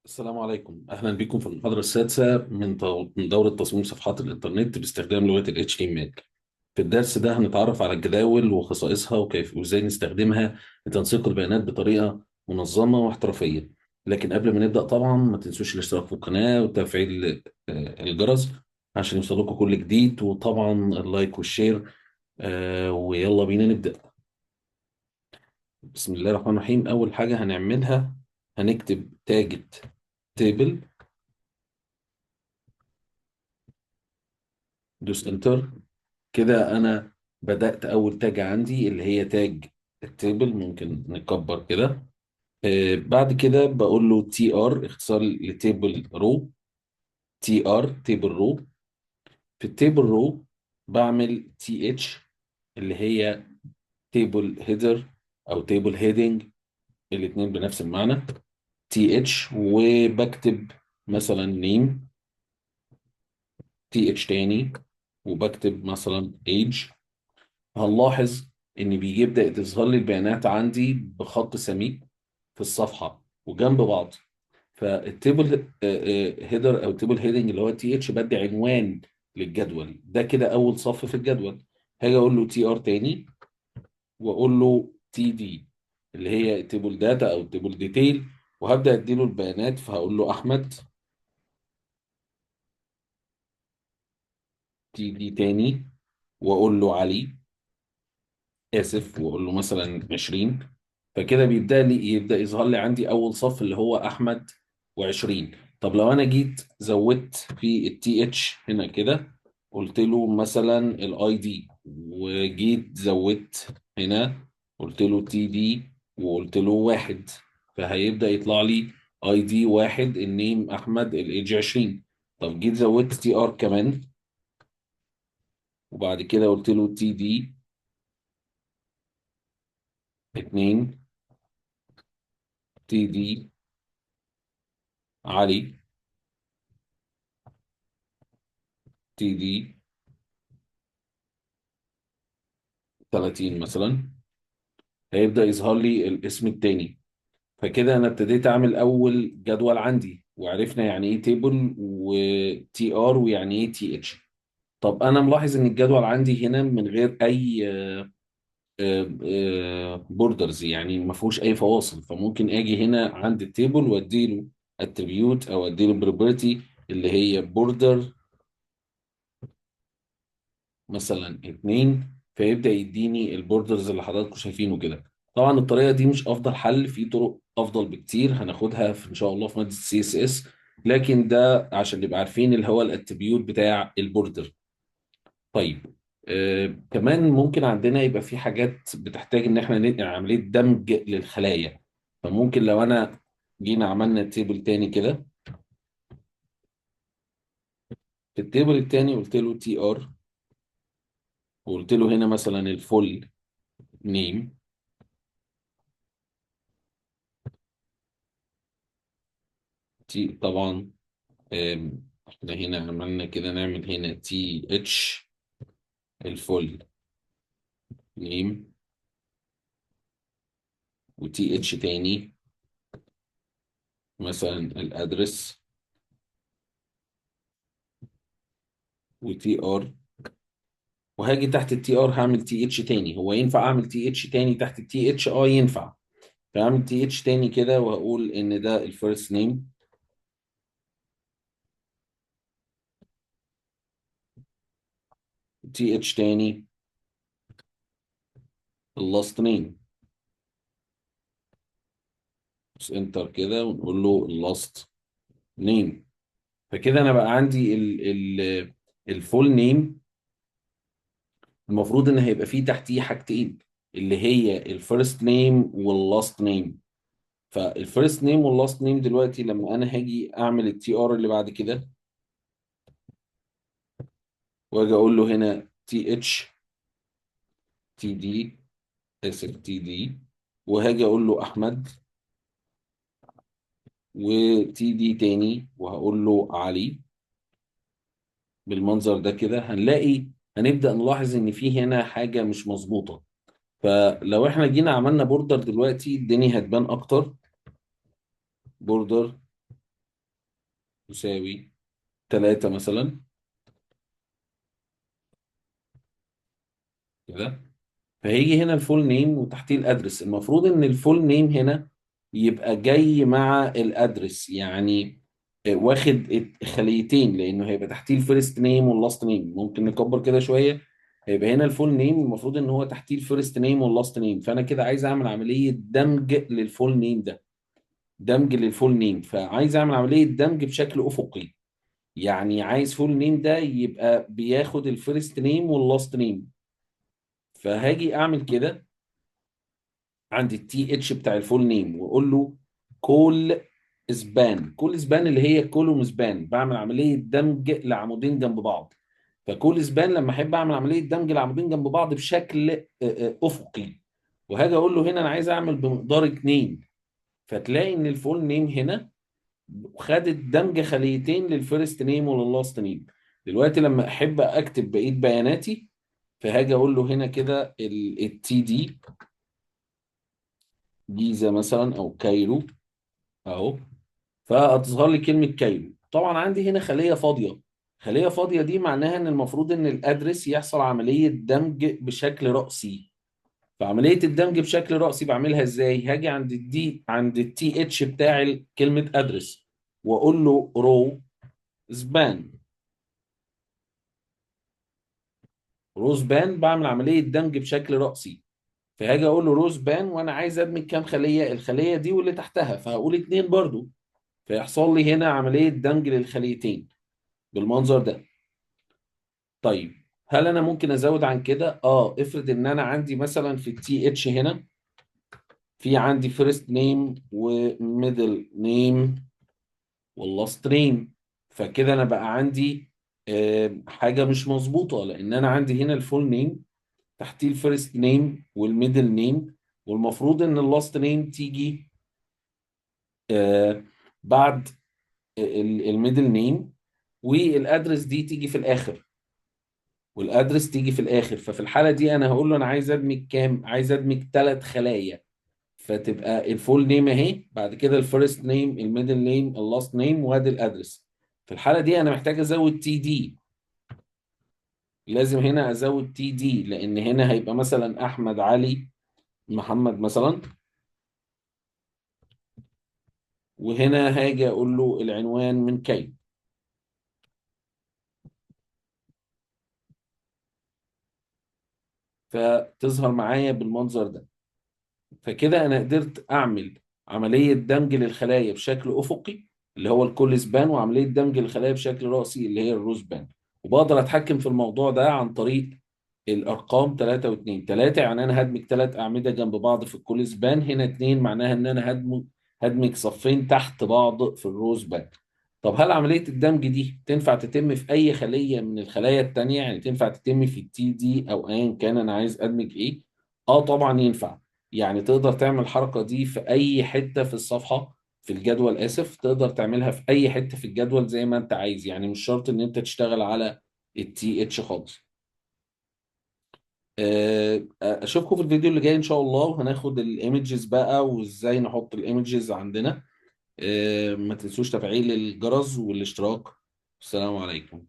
السلام عليكم، أهلا بكم في المحاضرة السادسة من دورة تصميم صفحات الإنترنت باستخدام لغة ال HTML. في الدرس ده هنتعرف على الجداول وخصائصها وكيف وإزاي نستخدمها لتنسيق البيانات بطريقة منظمة واحترافية. لكن قبل ما نبدأ طبعا ما تنسوش الاشتراك في القناة وتفعيل الجرس عشان يوصلكم كل جديد، وطبعا اللايك والشير. ويلا بينا نبدأ. بسم الله الرحمن الرحيم. أول حاجة هنعملها هنكتب تاج تيبل، دوس انتر. كده انا بدأت اول تاج عندي اللي هي تاج التيبل. ممكن نكبر كده. بعد كده بقول له تي ار، اختصار لتيبل رو. تي ار تيبل رو. في التيبل رو بعمل تي اتش اللي هي تيبل هيدر او تيبل هيدنج، الاثنين بنفس المعنى. تي اتش وبكتب مثلا نيم. تي اتش تاني وبكتب مثلا ايج. هنلاحظ ان بيبدأ تظهر لي البيانات عندي بخط سميك في الصفحة وجنب بعض. فالتيبل هيدر او تيبل هيدنج اللي هو تي اتش بدي عنوان للجدول ده، كده اول صف في الجدول. هاجي اقول له تي ار تاني واقول له تي دي اللي هي تيبل داتا او تيبل ديتيل، وهبدأ اديله البيانات. فهقول له احمد. تي دي تاني واقول له علي، اسف، واقول له مثلا 20. فكده يبدا يظهر لي عندي اول صف اللي هو احمد و20. طب لو انا جيت زودت في التي اتش هنا كده، قلت له مثلا الاي دي، وجيت زودت هنا قلت له تي دي وقلت له واحد، فهيبدا يطلع لي اي دي واحد، النيم احمد، الايدج 20. طب جيت زودت تي ار كمان، وبعد كده قلت له تي دي 2، تي دي علي، تي دي 30 مثلا، هيبدأ يظهر لي الاسم التاني. فكده انا ابتديت اعمل اول جدول عندي، وعرفنا يعني ايه تيبل وتي ار ويعني ايه تي اتش. طب انا ملاحظ ان الجدول عندي هنا من غير اي بوردرز، يعني ما فيهوش اي فواصل. فممكن اجي هنا عند التيبل واديله اتريبيوت او اديله بروبرتي اللي هي بوردر مثلا اتنين، فيبدأ يديني البوردرز اللي حضراتكم شايفينه كده. طبعا الطريقة دي مش أفضل حل، في طرق أفضل بكتير هناخدها في إن شاء الله في مادة سي اس اس. لكن ده عشان نبقى عارفين اللي هو الاتريبيوت بتاع البوردر. طيب. كمان ممكن عندنا يبقى في حاجات بتحتاج إن احنا ننقل عملية دمج للخلايا. فممكن لو أنا جينا عملنا تيبل تاني كده، في التيبل التاني قلت له تي ار، وقلت له هنا مثلا الفول نيم. تي طبعا. احنا هنا عملنا كده، نعمل هنا تي اتش الفول نيم، وتي اتش تاني مثلا الادرس، وتي ار. وهاجي تحت التي ار هعمل تي اتش تاني. هو ينفع اعمل تي اتش تاني تحت التي اتش؟ اه ينفع. فاعمل تي اتش تاني كده واقول ان ده الفيرست نيم، تي اتش تاني اللاست نيم. بس انتر كده ونقول له اللاست نيم. فكده انا بقى عندي ال الفول نيم. المفروض ان هيبقى فيه تحتيه حاجتين، اللي هي الفيرست نيم واللاست نيم. فالفيرست نيم واللاست نيم دلوقتي لما انا هاجي اعمل التي ار اللي بعد كده، واجي اقول له هنا تي اتش تي دي، اسف تي دي، وهاجي اقول له احمد، وتي دي تاني وهقول له علي. بالمنظر ده كده هنبدأ نلاحظ ان في هنا حاجة مش مظبوطة. فلو احنا جينا عملنا بوردر دلوقتي الدنيا هتبان اكتر. بوردر تساوي 3 مثلا كده. فهيجي هنا الفول نيم وتحتيه الادرس. المفروض ان الفول نيم هنا يبقى جاي مع الادرس، يعني واخد خليتين، لانه هيبقى تحتيه الفيرست نيم واللاست نيم. ممكن نكبر كده شويه. هيبقى هنا الفول نيم المفروض ان هو تحتيه الفيرست نيم واللاست نيم، فانا كده عايز اعمل عمليه دمج للفول نيم ده. دمج للفول نيم، فعايز اعمل عمليه دمج بشكل افقي. يعني عايز فول نيم ده يبقى بياخد الفيرست نيم واللاست نيم. فهاجي اعمل كده عند التي اتش بتاع الفول نيم، واقول له كول سبان. كول سبان اللي هي كولوم سبان، بعمل عمليه دمج لعمودين جنب بعض. فكول سبان لما احب اعمل عمليه دمج لعمودين جنب بعض بشكل افقي، وهاجي اقول له هنا انا عايز اعمل بمقدار 2. فتلاقي ان الفول نيم هنا خدت دمج خليتين للفيرست نيم ولللاست نيم. دلوقتي لما احب اكتب بقيه بياناتي، فهاجي اقول له هنا كده التي دي جيزه مثلا او كايرو اهو. فهتظهر لي كلمه كايرو. طبعا عندي هنا خليه فاضيه. خليه فاضيه دي معناها ان المفروض ان الادرس يحصل عمليه دمج بشكل رأسي. فعمليه الدمج بشكل رأسي بعملها ازاي؟ هاجي عند الدي، عند التي اتش بتاع كلمه ادرس، واقول له رو سبان. روز بان بعمل عمليه دمج بشكل رأسي. فهاجي اقول له روز بان وانا عايز ادمج كام خليه؟ الخليه دي واللي تحتها، فهقول اتنين برضو. فيحصل لي هنا عمليه دمج للخليتين بالمنظر ده. طيب هل انا ممكن ازود عن كده؟ افرض ان انا عندي مثلا في التي اتش هنا في عندي فيرست نيم وميدل نيم واللاست نيم. فكده انا بقى عندي حاجه مش مظبوطه، لان انا عندي هنا الفول نيم تحتيه الفيرست نيم والميدل نيم، والمفروض ان اللاست نيم تيجي آه، بعد الميدل نيم، والادرس دي تيجي في الاخر، والادرس تيجي في الاخر. ففي الحاله دي انا هقول له انا عايز ادمج كام؟ عايز ادمج 3 خلايا. فتبقى الفول نيم اهي، بعد كده الفيرست نيم الميدل نيم اللاست نيم وادي الادرس. في الحاله دي انا محتاج ازود تي دي. لازم هنا ازود تي دي، لان هنا هيبقى مثلا احمد علي محمد مثلا، وهنا هاجي اقول له العنوان من كي. فتظهر معايا بالمنظر ده. فكده انا قدرت اعمل عمليه دمج للخلايا بشكل افقي اللي هو الكول سبان، وعمليه دمج للخلايا بشكل راسي اللي هي الروز بان. وبقدر اتحكم في الموضوع ده عن طريق الارقام 3 و2. 3 يعني انا هدمج 3 اعمده جنب بعض في الكول سبان، هنا 2 معناها ان انا هدمج صفين تحت بعض في الروز بان. طب هل عمليه الدمج دي تنفع تتم في اي خليه من الخلايا التانيه؟ يعني تنفع تتم في التي دي او ايا كان انا عايز ادمج ايه؟ طبعا ينفع. يعني تقدر تعمل الحركة دي في أي حتة في الصفحة، في الجدول آسف. تقدر تعملها في أي حتة في الجدول زي ما أنت عايز، يعني مش شرط إن أنت تشتغل على التي اتش خالص. أشوفكم في الفيديو اللي جاي إن شاء الله، وهناخد الإيمجز بقى وإزاي نحط الإيمجز عندنا. ما تنسوش تفعيل الجرس والاشتراك. السلام عليكم.